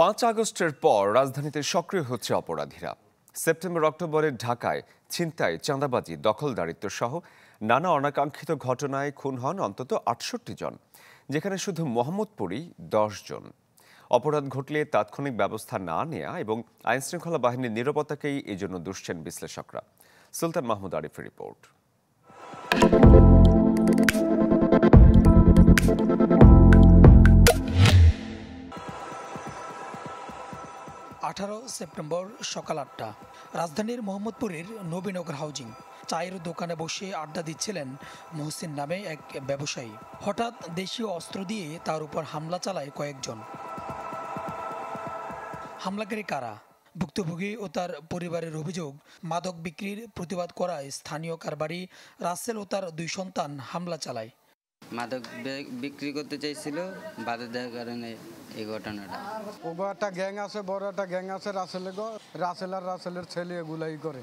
5 আগস্টের পর রাজধানীতে সক্রিয় হচ্ছে অপরাধীরা। সেপ্টেম্বর-অক্টোবরে ঢাকায় ছিনতাই, চাঁদাবাজি, দখলদারিত্ব সহ নানা অনাকাঙ্ক্ষিত ঘটনায় খুন হন অন্তত 68 জন, যেখানে শুধু মোহাম্মদপুরেই 10 জন। অপরাধ ঘটলে তাৎক্ষণিক ব্যবস্থা না নেওয়া এবং আইনশৃঙ্খলা বাহিনীর নিরাপত্তাকেই এজন্য দুষছেন বিশ্লেষকরা। সুলতান মাহমুদ আরিফের রিপোর্ট। 18 সেপ্টেম্বর সকাল 8টা, রাজধানীর মোহাম্মদপুরের নবীনগর হাউজিং। চায়ের দোকানে বসে আড্ডা দিচ্ছিলেন মহসিন নামে এক ব্যবসায়ী। হঠাৎ দেশীয় অস্ত্র দিয়ে তার উপর হামলা চালায় কয়েকজন। হামলাকারী কারা? ভুক্তভোগী ও তার পরিবারের অভিযোগ, মাদক বিক্রির প্রতিবাদ করায় স্থানীয় কারবারি রাসেল ও তার 2 সন্তান হামলা চালায়। মাদক বিক্রি করতে চাইছিল, বাধা দেওয়ার কারণে এই ঘটনাটা। একটা গ্যাং আছে, বড় একটা গ্যাং আছে রাসেলের ছেলে এগুলাই করে।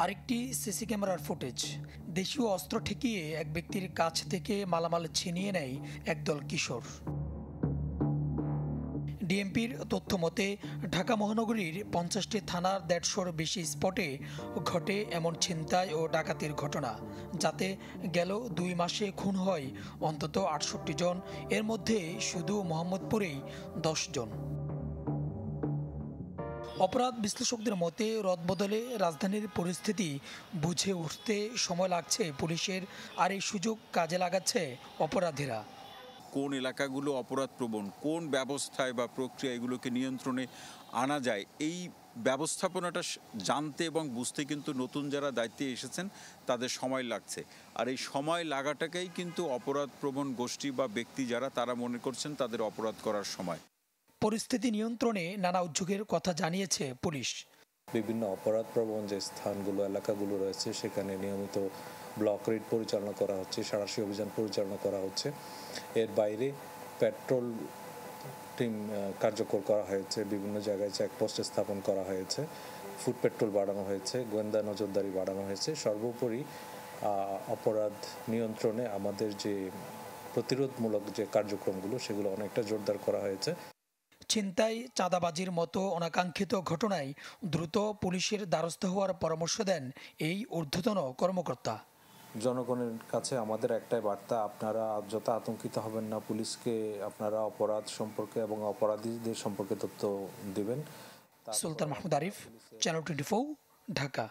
আরেকটি সিসি ক্যামেরার ফুটেজ। দেশীয় অস্ত্র ঠেকিয়ে এক ব্যক্তির কাছ থেকে মালামাল ছিনিয়ে নেয় একদল কিশোর। ডিএমপির তথ্য মতে ঢাকা মহানগরীর 50টি থানার 150-র বেশি স্পটে ঘটে এমন ছিনতাই ও ডাকাতির ঘটনা, যাতে গেল 2 মাসে খুন হয় অন্তত 68 জন। এর মধ্যে শুধু মোহাম্মদপুরেই 10 জন। অপরাধ বিশ্লেষকদের মতে রদবদলে রাজধানীর পরিস্থিতি বুঝে উঠতে সময় লাগছে পুলিশের, আর এই সুযোগ কাজে লাগাচ্ছে অপরাধীরা। কোন এলাকাগুলো অপরাধপ্রবণ, কোন ব্যবস্থায় বা প্রক্রিয়া এগুলোকে নিয়ন্ত্রণে আনা যায়, এই ব্যবস্থাপনাটা জানতে এবং বুঝতে কিন্তু নতুন যারা দায়িত্বে এসেছেন তাদের সময় লাগছে। আর এই সময় লাগাটাকেই কিন্তু অপরাধপ্রবণ গোষ্ঠী বা ব্যক্তি যারা তারা মনে করছেন তাদের অপরাধ করার সময়। পরিস্থিতি নিয়ন্ত্রণে নানা উদ্যোগের কথা জানিয়েছে পুলিশ। বিভিন্ন অপরাধপ্রবণ যে স্থানগুলো, এলাকাগুলো রয়েছে সেখানে নিয়মিত ব্লক রেড পরিচালনা করা হচ্ছে, সাঁড়াশি অভিযান পরিচালনা করা হচ্ছে। এর বাইরে পেট্রোল টিম কার্যকর করা হয়েছে, বিভিন্ন জায়গায় চেকপোস্ট স্থাপন করা হয়েছে, ফুড পেট্রোল বাড়ানো হয়েছে, গোয়েন্দা নজরদারি বাড়ানো হয়েছে। সর্বোপরি অপরাধ নিয়ন্ত্রণে আমাদের যে প্রতিরোধমূলক যে কার্যক্রমগুলো সেগুলো অনেকটা জোরদার করা হয়েছে। ছিনতাই, চাঁদাবাজির মতো অনাকাঙ্ক্ষিত ঘটনায় দ্রুত পুলিশের দ্বারস্থ হওয়ার পরামর্শ দেন এই ঊর্ধ্বতন কর্মকর্তা। জনগণের কাছে আমাদের একটাই বার্তা, আপনারা যত আতঙ্কিত হবেন না, পুলিশকে আপনারা অপরাধ সম্পর্কে এবং অপরাধীদের সম্পর্কে তথ্য দিবেন। সুলতান মাহমুদ আরিফ, চ্যানেল 24, ঢাকা।